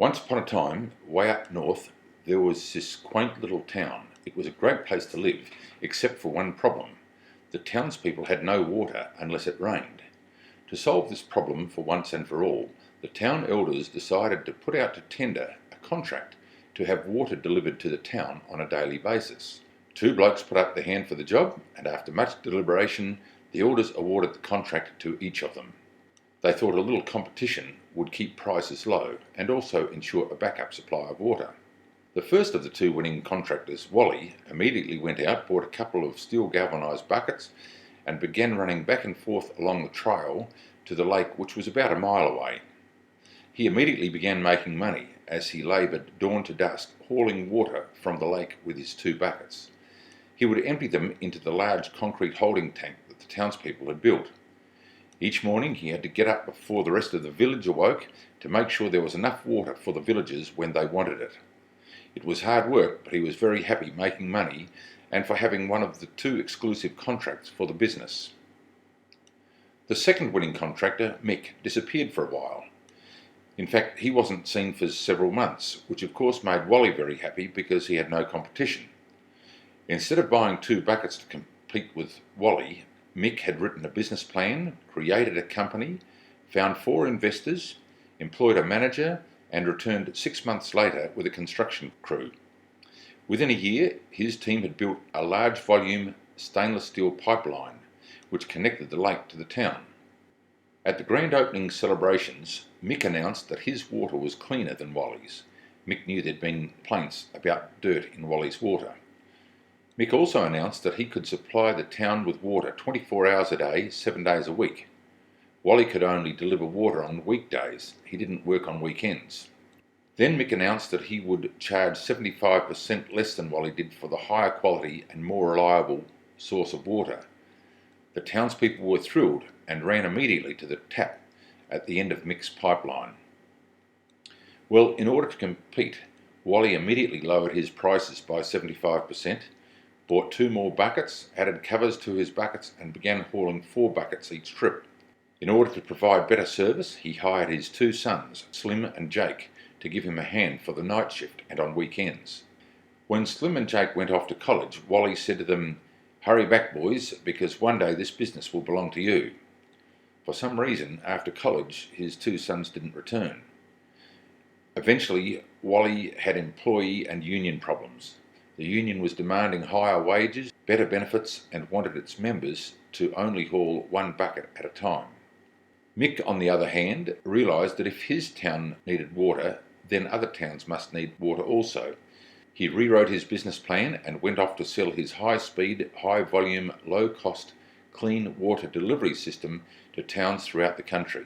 Once upon a time, way up north, there was this quaint little town. It was a great place to live, except for one problem. The townspeople had no water unless it rained. To solve this problem for once and for all, the town elders decided to put out to tender a contract to have water delivered to the town on a daily basis. Two blokes put up their hand for the job, and after much deliberation, the elders awarded the contract to each of them. They thought a little competition would keep prices low and also ensure a backup supply of water. The first of the two winning contractors, Wally, immediately went out, bought a couple of steel galvanised buckets and began running back and forth along the trail to the lake, which was about a mile away. He immediately began making money as he laboured dawn to dusk, hauling water from the lake with his two buckets. He would empty them into the large concrete holding tank that the townspeople had built. Each morning he had to get up before the rest of the village awoke to make sure there was enough water for the villagers when they wanted it. It was hard work, but he was very happy making money and for having one of the two exclusive contracts for the business. The second winning contractor, Mick, disappeared for a while. In fact, he wasn't seen for several months, which of course made Wally very happy because he had no competition. Instead of buying two buckets to compete with Wally, Mick had written a business plan, created a company, found 4 investors, employed a manager, and returned 6 months later with a construction crew. Within a year, his team had built a large volume stainless steel pipeline which connected the lake to the town. At the grand opening celebrations, Mick announced that his water was cleaner than Wally's. Mick knew there'd been complaints about dirt in Wally's water. Mick also announced that he could supply the town with water 24 hours a day, 7 days a week. Wally could only deliver water on weekdays. He didn't work on weekends. Then Mick announced that he would charge 75% less than Wally did for the higher quality and more reliable source of water. The townspeople were thrilled and ran immediately to the tap at the end of Mick's pipeline. Well, in order to compete, Wally immediately lowered his prices by 75%, bought 2 more buckets, added covers to his buckets and began hauling 4 buckets each trip. In order to provide better service, he hired his 2 sons, Slim and Jake, to give him a hand for the night shift and on weekends. When Slim and Jake went off to college, Wally said to them, "Hurry back, boys, because one day this business will belong to you." For some reason, after college, his 2 sons didn't return. Eventually, Wally had employee and union problems. The union was demanding higher wages, better benefits, and wanted its members to only haul 1 bucket at a time. Mick, on the other hand, realised that if his town needed water, then other towns must need water also. He rewrote his business plan and went off to sell his high-speed, high-volume, low-cost, clean water delivery system to towns throughout the country.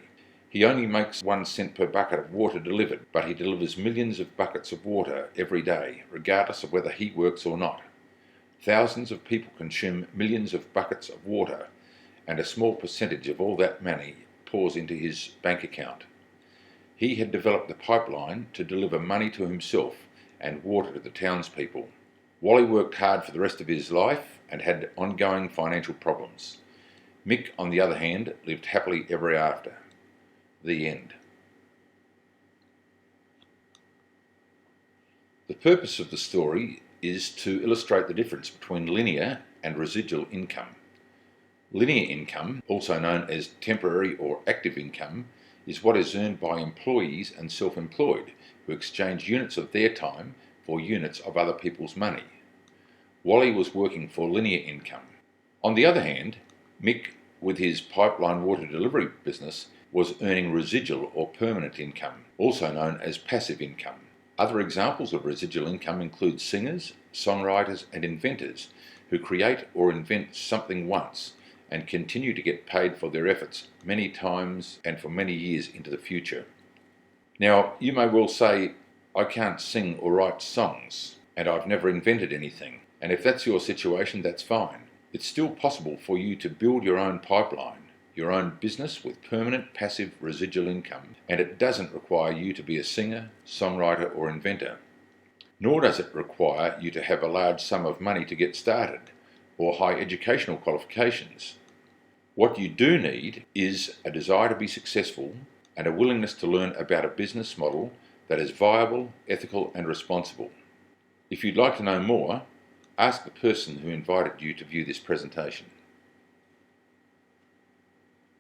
He only makes 1 cent per bucket of water delivered, but he delivers millions of buckets of water every day, regardless of whether he works or not. Thousands of people consume millions of buckets of water, and a small percentage of all that money pours into his bank account. He had developed the pipeline to deliver money to himself and water to the townspeople. Wally worked hard for the rest of his life and had ongoing financial problems. Mick, on the other hand, lived happily ever after. The end. The purpose of the story is to illustrate the difference between linear and residual income. Linear income, also known as temporary or active income, is what is earned by employees and self-employed who exchange units of their time for units of other people's money. Wally was working for linear income. On the other hand, Mick, with his pipeline water delivery business, was earning residual or permanent income, also known as passive income. Other examples of residual income include singers, songwriters, and inventors who create or invent something once and continue to get paid for their efforts many times and for many years into the future. Now, you may well say, "I can't sing or write songs, and I've never invented anything." And if that's your situation, that's fine. It's still possible for you to build your own pipeline, your own business with permanent passive residual income, and it doesn't require you to be a singer, songwriter, or inventor. Nor does it require you to have a large sum of money to get started, or high educational qualifications. What you do need is a desire to be successful and a willingness to learn about a business model that is viable, ethical and responsible. If you'd like to know more, ask the person who invited you to view this presentation.